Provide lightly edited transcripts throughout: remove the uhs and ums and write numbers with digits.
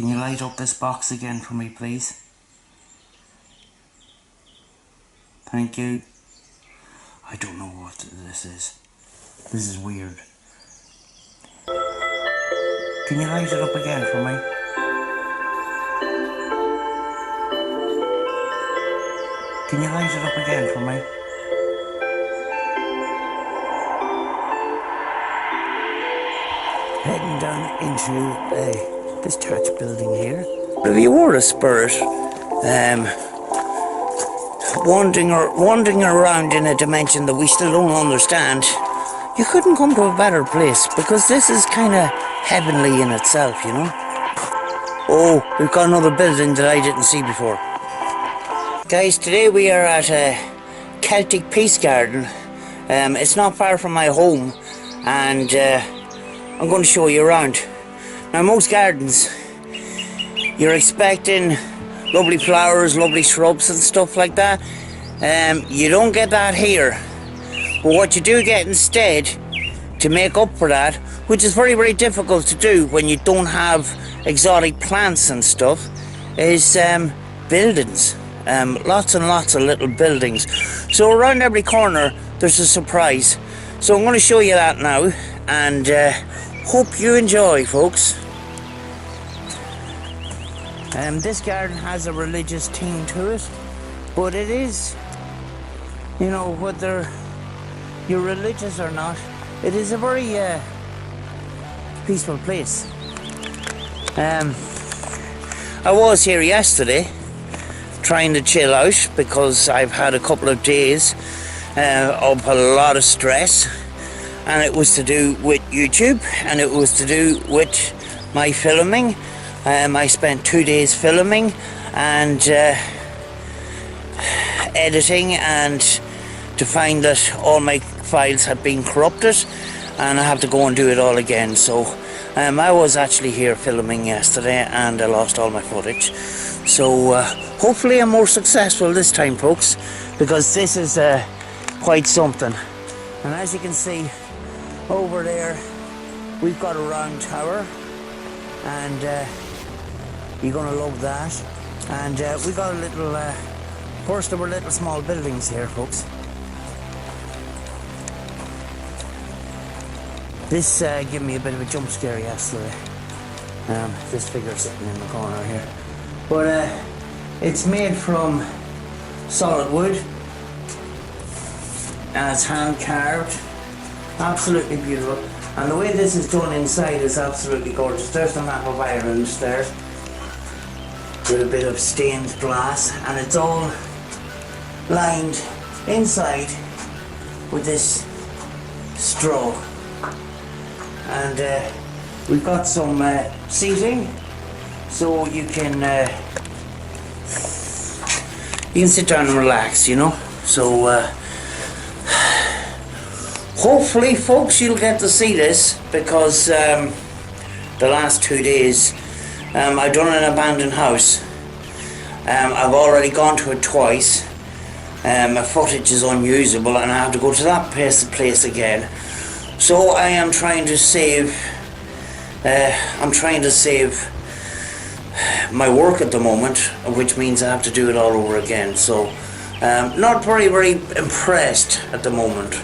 Can you light up this box again for me, please? Thank you. I don't know what this is. This is weird. Can you light it up again for me? Can you light it up again for me? Heading down into this church building here. If you were a spirit, wandering around in a dimension that we still don't understand, you couldn't come to a better place, because this is kind of heavenly in itself, you know. Oh, we've got another building that I didn't see before. Guys, today we are at a Celtic Peace Garden. It's not far from my home, and I'm going to show you around. Now, most gardens, you're expecting lovely flowers, lovely shrubs and stuff like that. You don't get that here. But what you do get instead, to make up for that, which is very, very difficult to do when you don't have exotic plants and stuff, is buildings. Lots and lots of little buildings. So around every corner there's a surprise. So I'm going to show you that now, and hope you enjoy, folks. This garden has a religious theme to it, but it is, you know, whether you're religious or not, it is a very peaceful place. I was here yesterday trying to chill out, because I've had a couple of days of a lot of stress, and it was to do with YouTube, and it was to do with my filming. I spent 2 days filming and editing, and to find that all my files had been corrupted, and I have to go and do it all again. So I was actually here filming yesterday, and I lost all my footage. So hopefully I'm more successful this time, folks, because this is quite something. And as you can see over there, we've got a round tower, and you're gonna love that. And we got a little first there were little small buildings here, folks. This gave me a bit of a jump scare yesterday. This figure sitting in the corner here. But it's made from solid wood, and it's hand carved. Absolutely beautiful. And the way this is done inside is absolutely gorgeous. There's the map of Ireland there, with a bit of stained glass, and it's all lined inside with this straw. And we've got some seating, so you can sit down and relax, you know. So hopefully, folks, you'll get to see this, because the last 2 days I've done an abandoned house. I've already gone to it twice. My footage is unusable, and I have to go to that place again. So I am trying to save. I'm trying to save my work at the moment, which means I have to do it all over again. So not very, very impressed at the moment.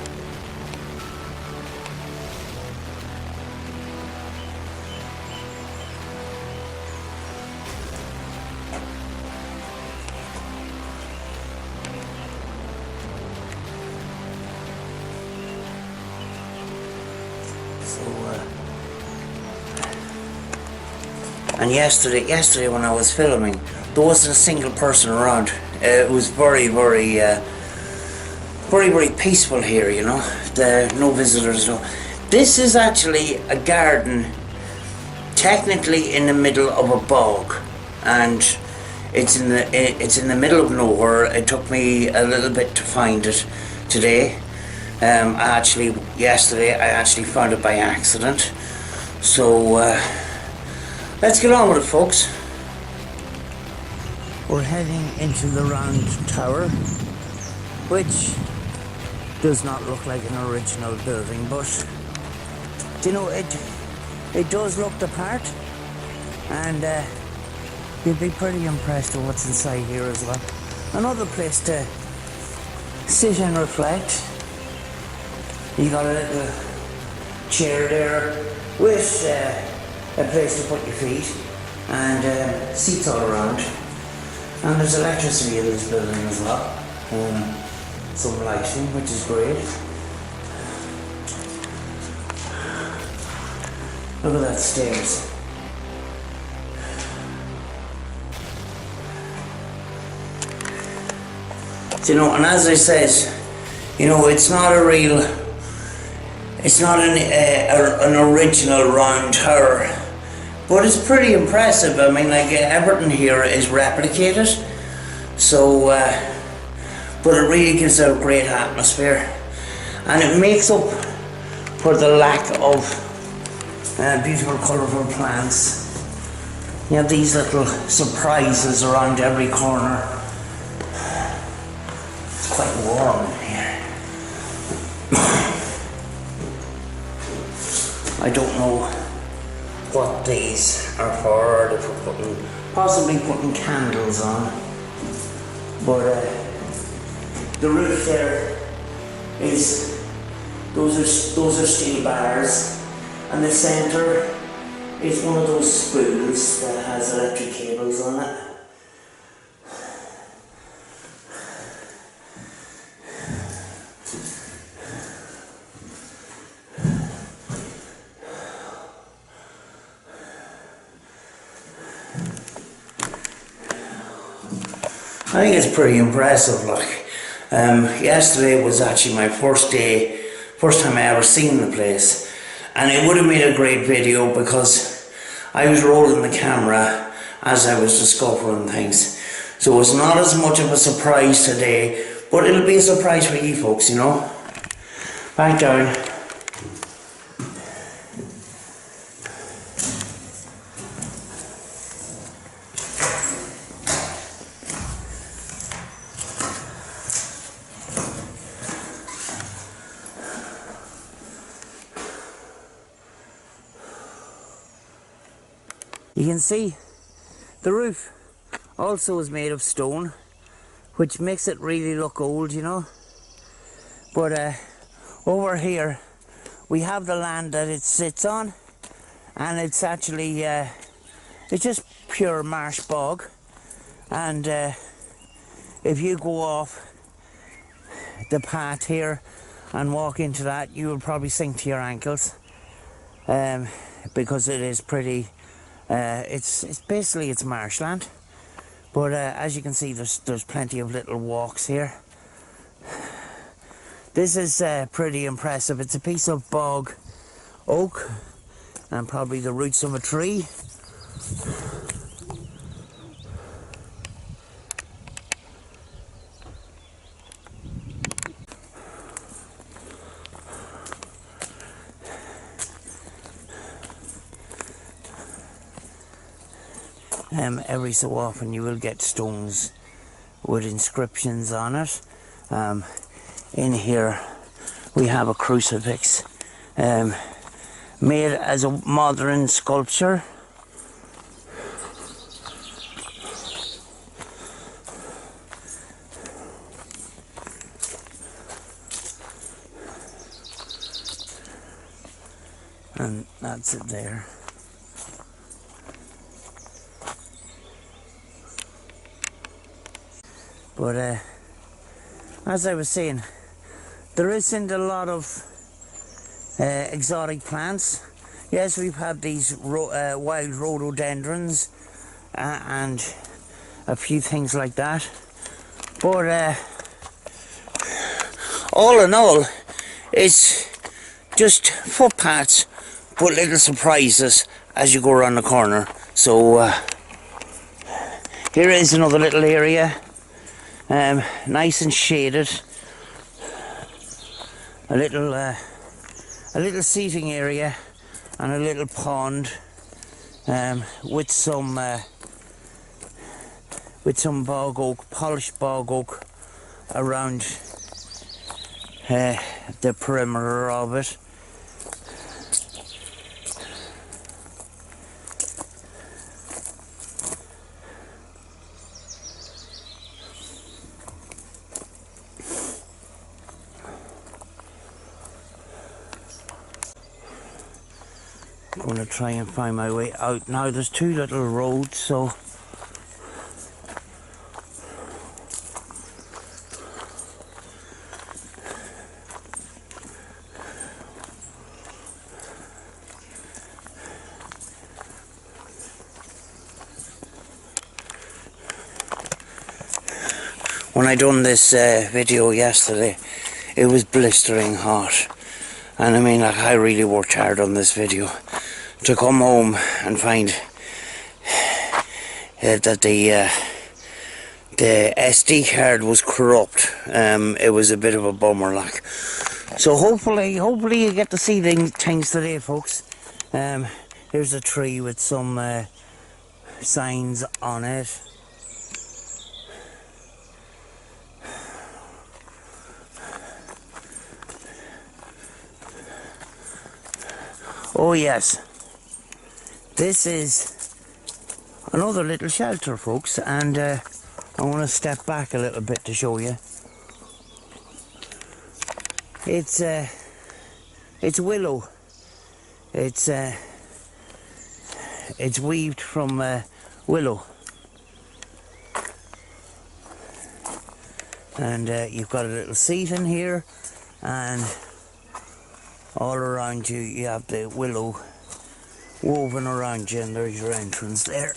And yesterday when I was filming, there wasn't a single person around. It was very, very, very, very peaceful here, you know. No visitors, no. This is actually a garden, technically in the middle of a bog, and it's in the middle of nowhere. It took me a little bit to find it today. Yesterday I actually found it by accident. So let's get on with it, folks. We're heading into the round tower, which does not look like an original building, but you know, it does look the part, and You'd be pretty impressed with what's inside here as well. Another place to sit and reflect. You got a little chair there with a place to put your feet and seats all around. And there's electricity in this building as well. Some lighting, which is great. Look at that stairs. You know, and as I said, you know, it's not an original round tower, but it's pretty impressive. I mean, like everything here is replicated, so, but it really gives a great atmosphere, and it makes up for the lack of beautiful, colourful plants. You have these little surprises around every corner. Quite warm in here. I don't know what these are for, if we're possibly putting candles on, but the roof there is, those are steel bars, and the centre is one of those spools that has electric cables on it. I think it's pretty impressive. Like, yesterday was actually my first time I ever seen the place, and it would have made a great video because I was rolling the camera as I was discovering things. So it's not as much of a surprise today, but it'll be a surprise for you folks, you know. Back down. You can see the roof also is made of stone, which makes it really look old, you know. But over here we have the land that it sits on, and it's actually it's just pure marsh bog, and if you go off the path here and walk into that, you will probably sink to your ankles, because it is pretty it's basically it's marshland. But as you can see, there's plenty of little walks here. This is pretty impressive. It's a piece of bog oak and probably the roots of a tree. Every so often you will get stones with inscriptions on it. In here we have a crucifix made as a modern sculpture. And that's it there. But as I was saying, there isn't a lot of exotic plants. Yes, we've had these wild rhododendrons and a few things like that. But all in all, it's just footpaths, but little surprises as you go around the corner. So here is another little area. Nice and shaded. A little seating area and a little pond with some bog oak, polished bog oak around the perimeter of it. to try and find my way out. Now there's two little roads, so when I done this video yesterday, it was blistering hot, and I mean, like, I really worked hard on this video to come home and find that the SD card was corrupt. It was a bit of a bummer, like. So hopefully you get to see things today, folks. Here's a tree with some signs on it. Oh yes, this is another little shelter, folks, and I want to step back a little bit to show you. It's willow. It's weaved from willow, and you've got a little seat in here, and all around you, you have the willow woven around you, and there's your entrance there.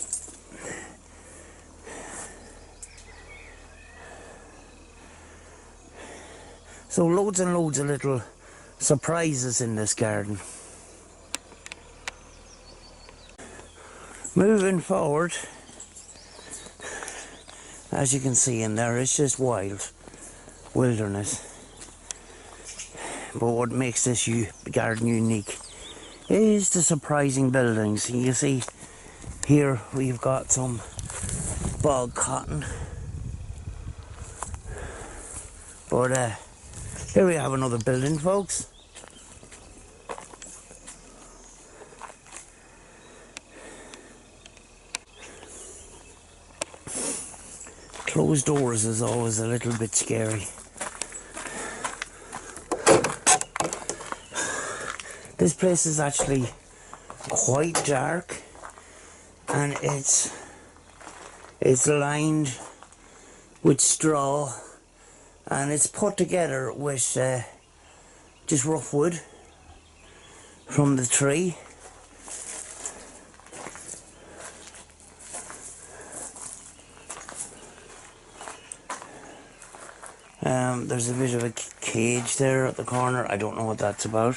So loads and loads of little surprises in this garden. Moving forward, as you can see in there, it's just wilderness. But what makes this garden unique is the surprising buildings. You see here we've got some bog cotton, but here we have another building, folks. Closed doors is always a little bit scary. This place is actually quite dark, and it's lined with straw, and it's put together with just rough wood from the tree. There's a bit of a cage there at the corner. I don't know what that's about.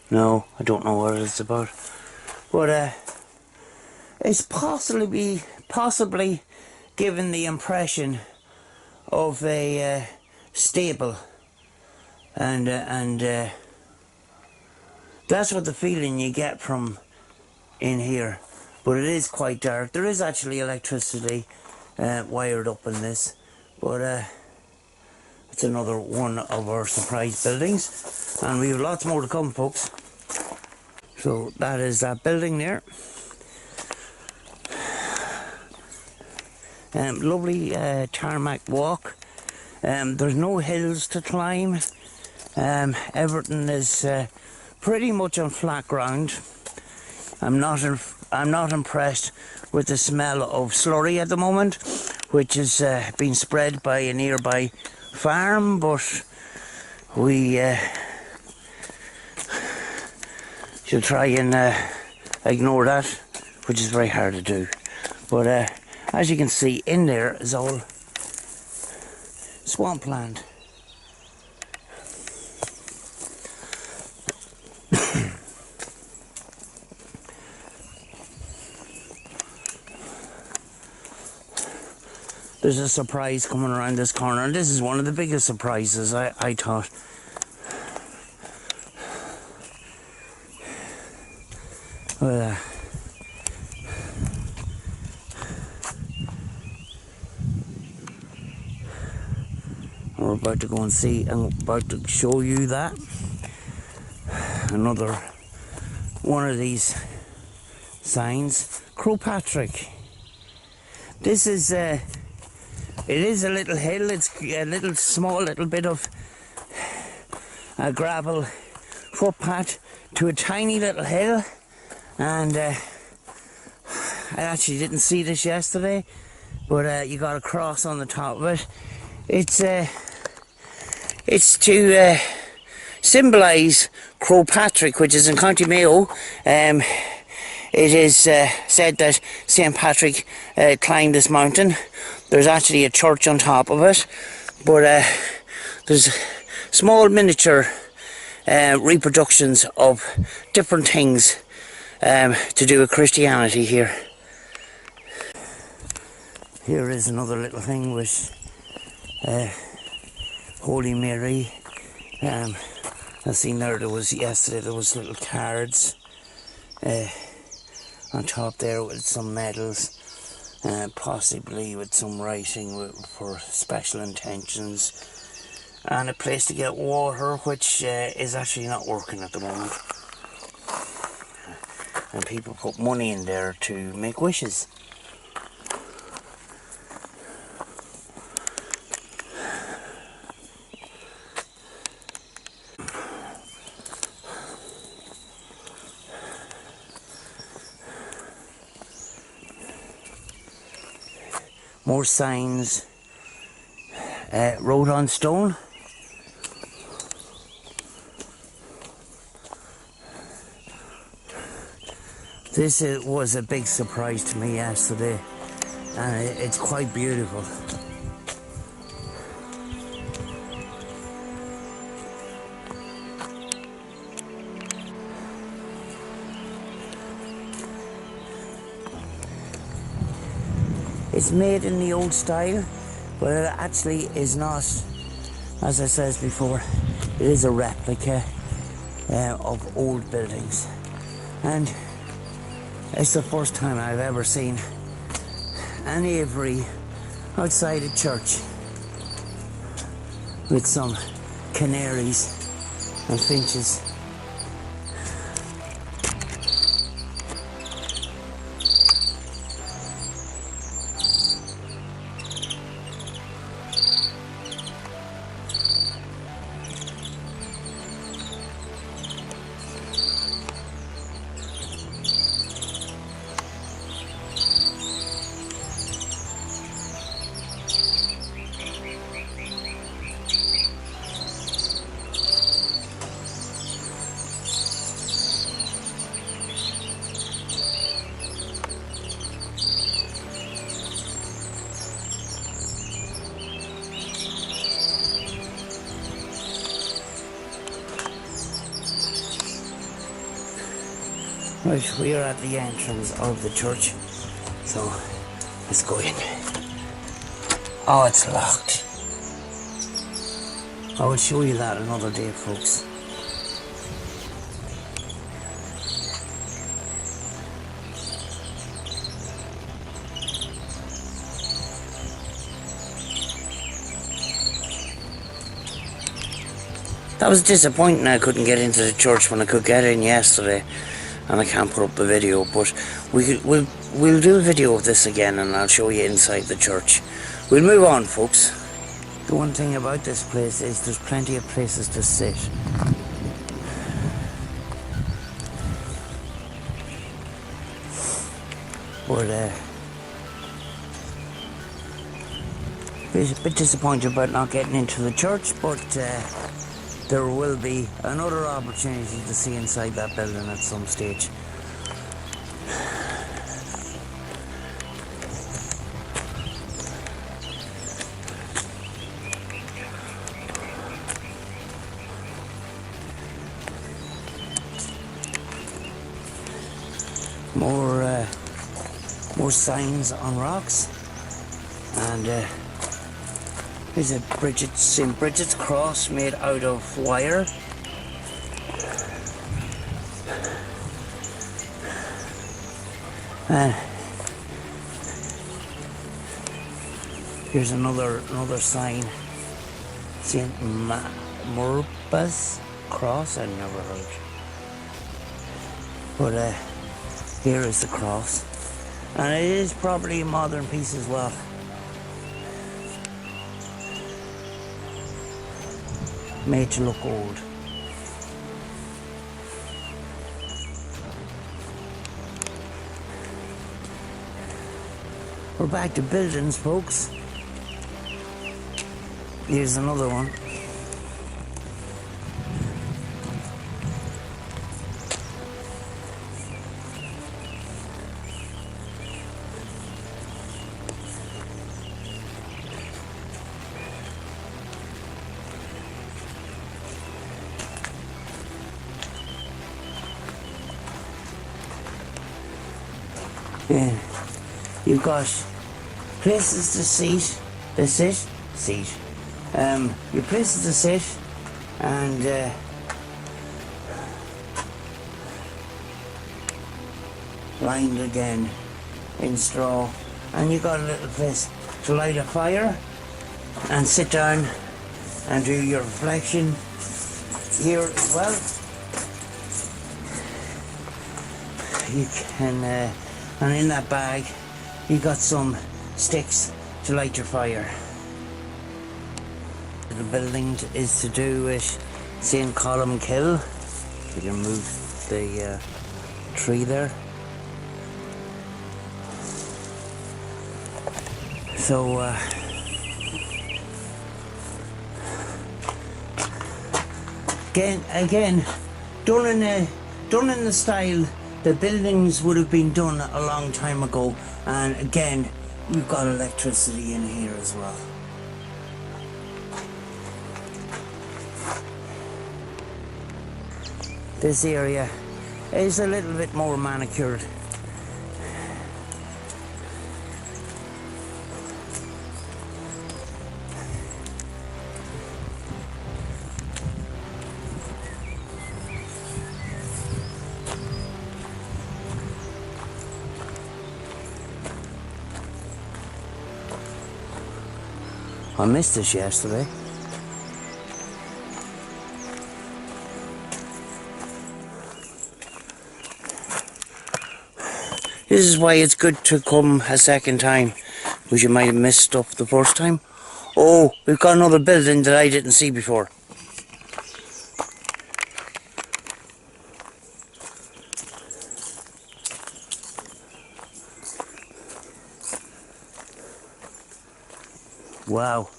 No, I don't know what it's about. But it's possibly given the impression of a stable, and that's what the feeling you get from in here. But it is quite dark. There is actually electricity wired up in this, but it's another one of our surprise buildings, and we have lots more to come, folks. So that is that building there. Lovely tarmac walk. There's no hills to climb. Everything is pretty much on flat ground. I'm not impressed with the smell of slurry at the moment, which is being spread by a nearby farm, but we should try and ignore that, which is very hard to do. But as you can see, in there is all swampland. There's a surprise coming around this corner, and this is one of the biggest surprises, I thought. Well, we're about to go and see, I'm about to show you that. Another one of these signs. Crowpatrick. This is, it is a little hill, it's a little small little bit of gravel footpath to a tiny little hill, and I actually didn't see this yesterday, but you got a cross on the top of it. It's to symbolise Croagh Patrick, which is in County Mayo. It is said that St. Patrick climbed this mountain. There's actually a church on top of it, but there's small miniature reproductions of different things to do with Christianity here. Here is another little thing with Holy Mary. I seen there was yesterday, there was little cards on top there with some medals, possibly with some writing for special intentions, and a place to get water, which is actually not working at the moment. And people put money in there to make wishes. More signs, wrote on stone. This was a big surprise to me yesterday, and it's quite beautiful. It's made in the old style, but it actually is not, as I said before, it is a replica of old buildings. And it's the first time I've ever seen an aviary outside a church with some canaries and finches. Right, we are at the entrance of the church, so let's go in. Oh, it's locked. I will show you that another day, folks. That was disappointing I couldn't get into the church when I could get in yesterday. And I can't put up the video, but we'll do a video of this again, and I'll show you inside the church. We'll move on, folks. The one thing about this place is there's plenty of places to sit. But a bit disappointed about not getting into the church, but there will be another opportunity to see inside that building at some stage. More signs on rocks, and there's a St. Bridget's cross made out of wire. And here's another sign, St. Murba's cross. I never heard. But here is the cross, and it is probably a modern piece as well. Made to look old. We're back to buildings, folks. Here's another one. Yeah. You've got places to sit, your places to sit, and lined again in straw, and you got a little place to light a fire and sit down and do your reflection here as well. You can, and in that bag you got some sticks to light your fire. The building is to do with St. Columkill. You can move the tree there. So again, done in the style the buildings would have been done a long time ago, and again we've got electricity in here as well. This area is a little bit more manicured. I missed this yesterday. This is why it's good to come a second time, because you might have missed stuff the first time. Oh, we've got another building that I didn't see before. Wow.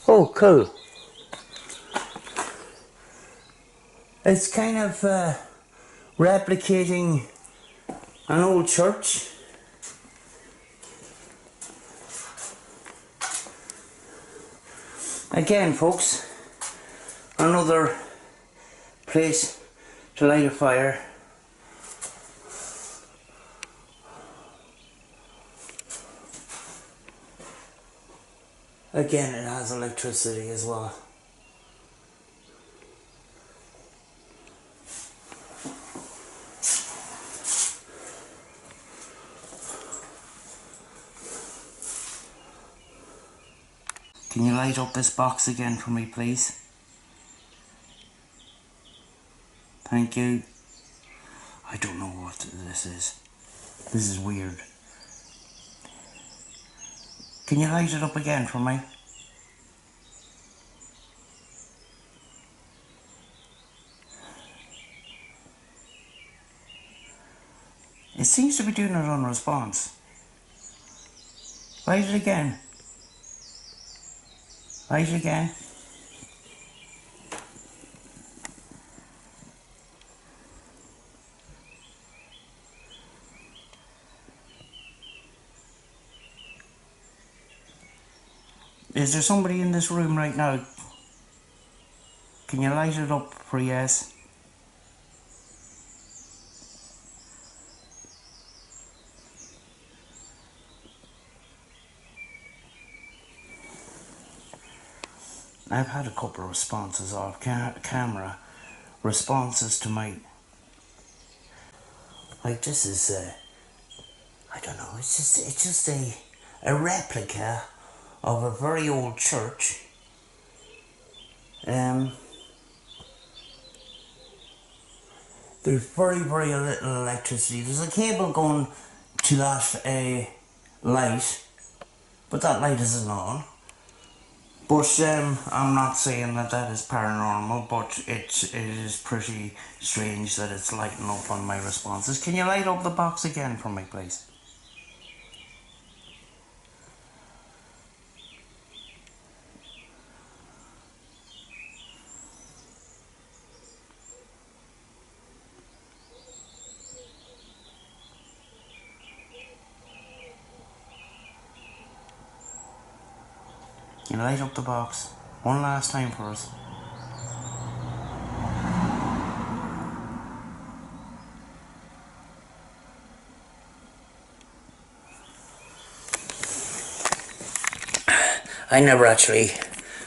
Oh, cool. It's kind of replicating an old church. Again, folks, another place to light a fire. Again, it has electricity as well. Can you light up this box again for me, please? Thank you. I don't know what this is. This is weird. Can you light it up again for me? It seems to be doing it on response. Light it again. Light it again. Is there somebody in this room right now? Can you light it up for yes? I've had a couple of responses off camera. Responses to my... Like, this is, I don't know, it's just a replica of a very old church. there's very, very little electricity. There's a cable going to that light, but that light isn't on. But I'm not saying that that is paranormal, but it is pretty strange that it's lighting up on my responses. Can you light up the box again for me, please? Can you light up the box one last time for us? I never actually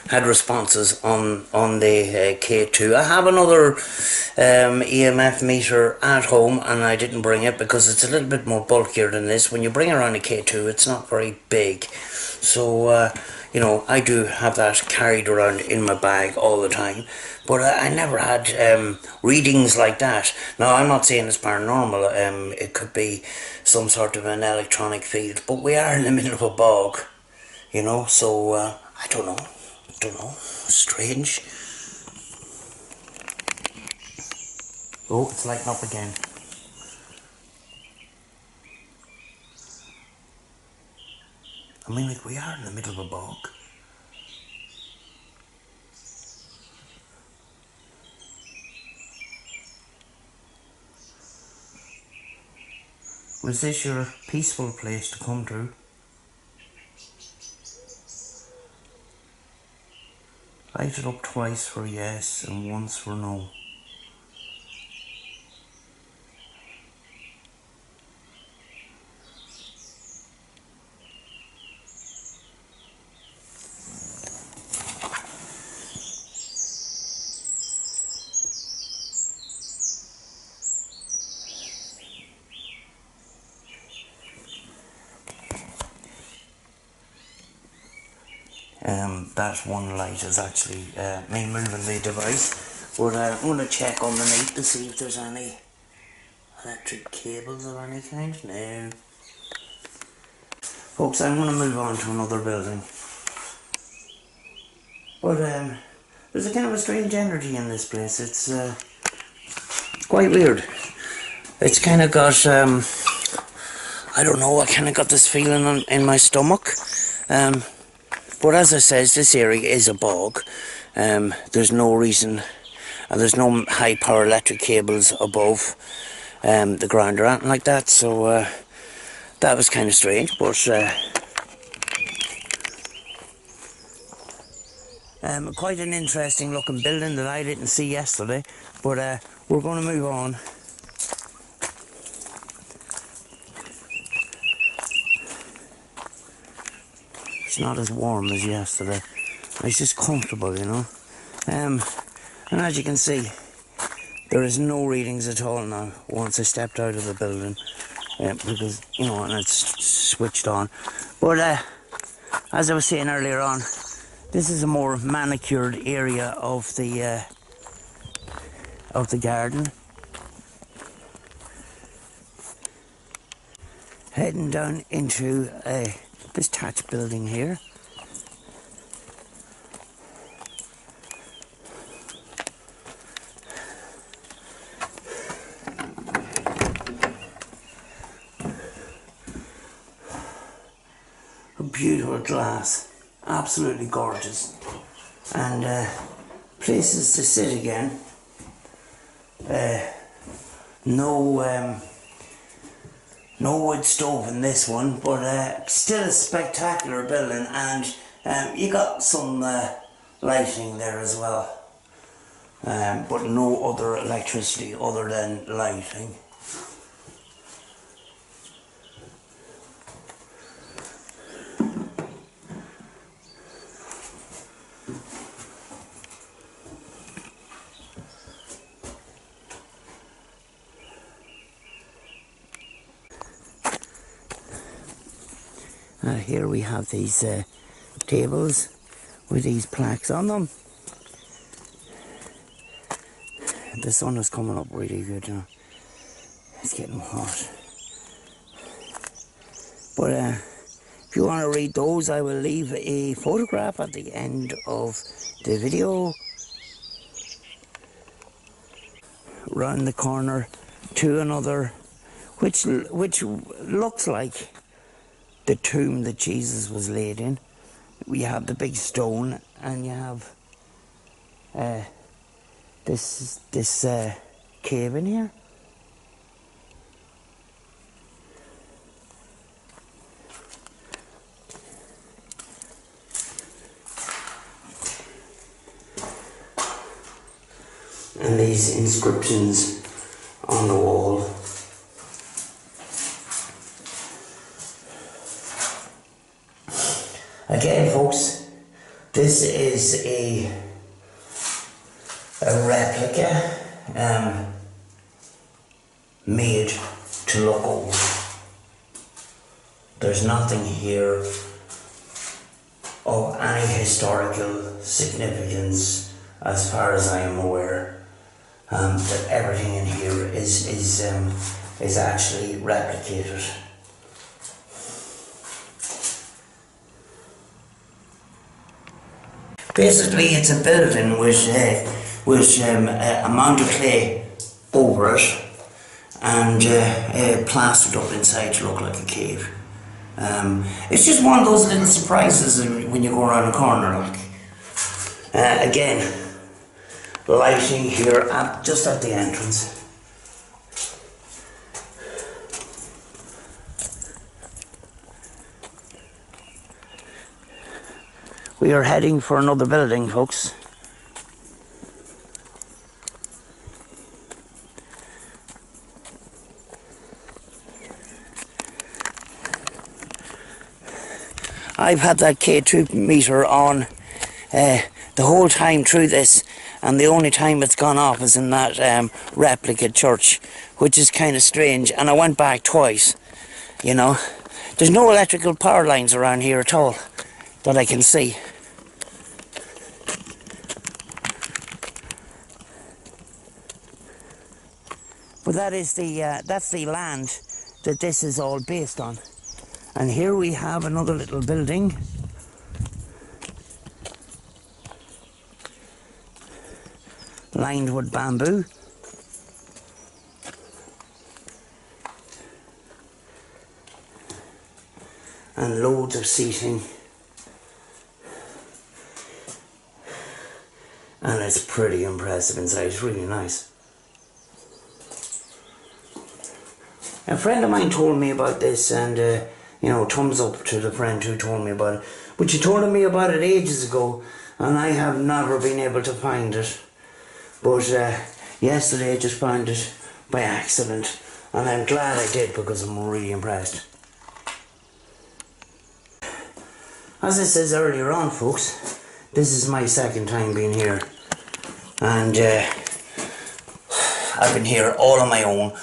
had responses on the K2. I have another EMF meter at home, and I didn't bring it because it's a little bit more bulkier than this. When you bring around a K2, it's not very big. So, you know, I do have that carried around in my bag all the time. But I never had readings like that. Now, I'm not saying it's paranormal. It could be some sort of an electronic field. But we are in the middle of a bog, you know, so I don't know. Strange. Oh, it's lighting up again. I mean, like, we are in the middle of a bog. Was this your peaceful place to come to? Light it up twice for yes and once for no. That one light is actually me moving the device. But I'm going to check underneath to see if there's any electric cables of any kind. No. Folks, I'm going to move on to another building. But there's a kind of a strange energy in this place. It's quite weird. It's kind of got, I don't know, I kind of got this feeling in my stomach. But as I says, this area is a bog. There's no reason, and there's no high power electric cables above the ground or anything like that. So that was kind of strange, but quite an interesting looking building that I didn't see yesterday. But we're going to move on. It's not as warm as yesterday. It's just comfortable, you know. And as you can see, there is no readings at all now once I stepped out of the building, because, you know, and it's switched on. But as I was saying earlier on, this is a more manicured area of the garden. Heading down into this thatched building here. A beautiful glass, absolutely gorgeous, and places to sit again. No wood stove in this one, but still a spectacular building, and you got some lighting there as well, but no other electricity other than lighting. Here we have these tables with these plaques on them. the sun is coming up really good now. It's getting hot. But if you want to read those, I will leave a photograph at the end of the video. Round the corner to another, which looks like the tomb that Jesus was laid in. We have the big stone, and you have this cave in here. And these inscriptions on the wall. Again, folks, this is a replica made to look old. There's nothing here of any historical significance as far as I am aware. That everything in here is actually replicated. Basically, it's a building with a mound of clay over it and plastered up inside to look like a cave. It's just one of those little surprises when you go around a corner. Like again. Lighting here just at the entrance. We are heading for another building, folks. I've had that K2 meter on the whole time through this, and the only time it's gone off is in that replica church, which is kind of strange. And I went back twice, you know. There's no electrical power lines around here at all that I can see. But that is that's the land that this is all based on. And here we have another little building. Lined with bamboo. And loads of seating. And it's pretty impressive inside, it's really nice. A friend of mine told me about this, and you know, thumbs up to the friend who told me about it. But she told me about it ages ago, and I have never been able to find it. But yesterday I just found it by accident, and I'm glad I did because I'm really impressed. As I said earlier on, folks, this is my second time being here, and I've been here all on my own.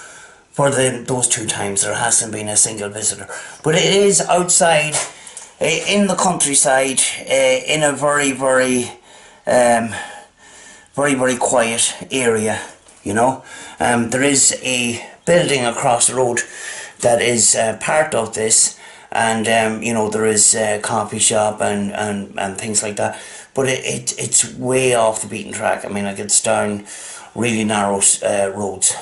For those 2 times there hasn't been a single visitor, but it is outside in the countryside in a very quiet area, you know. There is a building across the road that is part of this, and you know, there is a coffee shop and things like that, but it's way off the beaten track. I mean, like, it's down really narrow roads.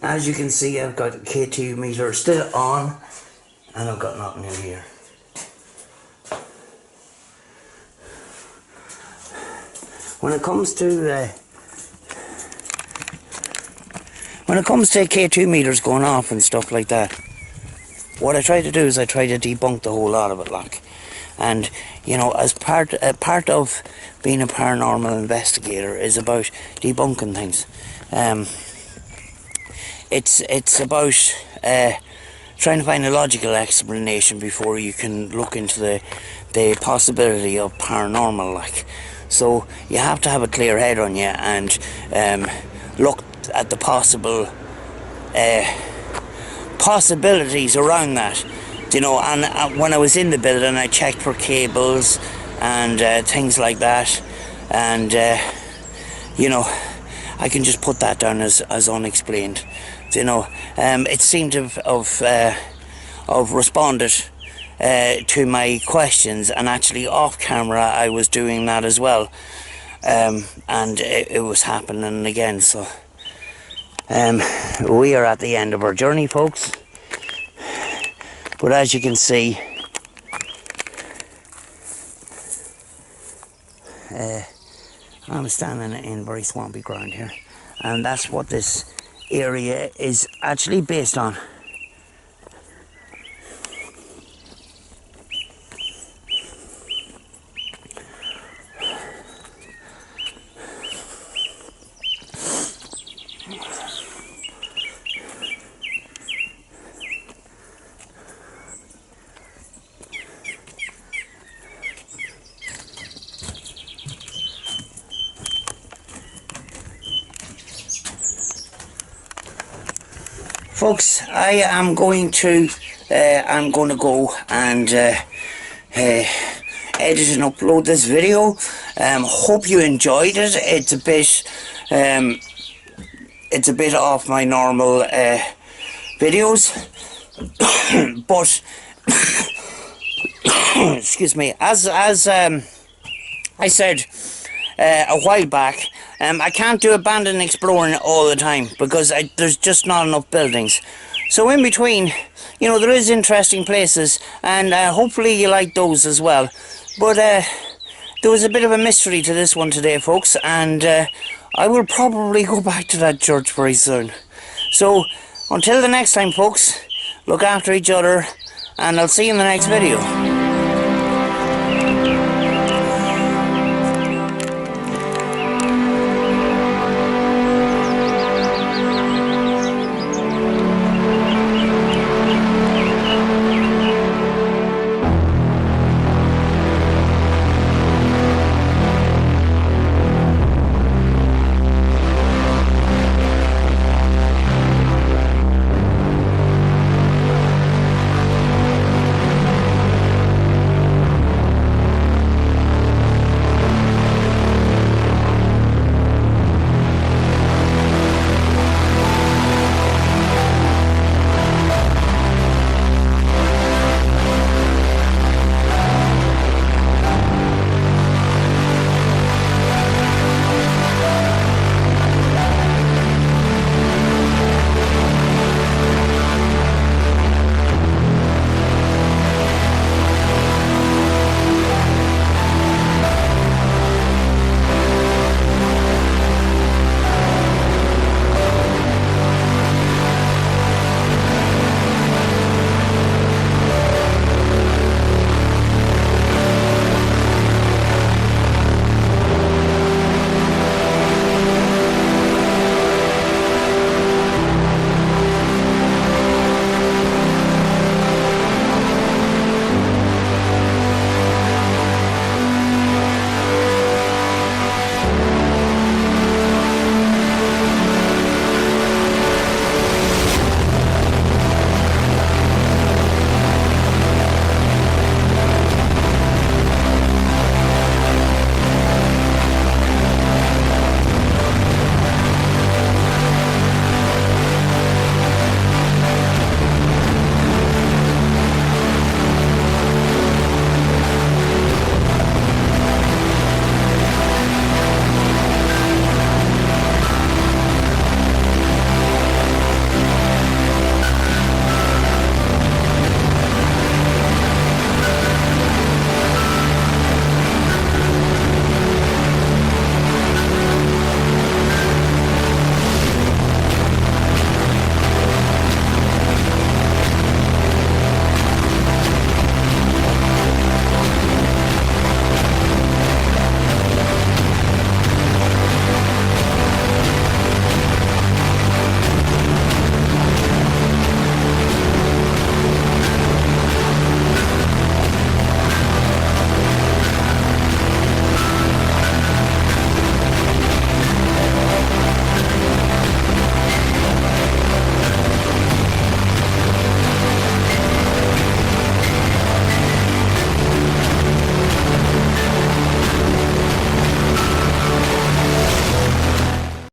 As you can see, I've got the K2 meter still on, and I've got nothing in here. When it comes to K2 meters going off and stuff like that, what I try to do is I try to debunk the whole lot of it, like. And you know, as part of being a paranormal investigator is about debunking things. It's about trying to find a logical explanation before you can look into the possibility of paranormal, like. So you have to have a clear head on you and look at the possibilities around that, You know, and when I was in the building, I checked for cables and things like that, and you know, I can just put that down as unexplained. You know, it seemed to have responded to my questions, and actually off camera I was doing that as well, and it was happening again. So we are at the end of our journey, folks, but as you can see, I'm standing in very swampy ground here, and that's what this area is actually based on. Folks, I am going to go and edit and upload this video. Hope you enjoyed it. It's a bit off my normal videos, but excuse me. As I said a while back, I can't do abandoned exploring all the time because there's just not enough buildings. So in between, you know, there is interesting places, and hopefully you like those as well. But there was a bit of a mystery to this one today, folks, and I will probably go back to that church very soon. So until the next time, folks, look after each other, and I'll see you in the next video.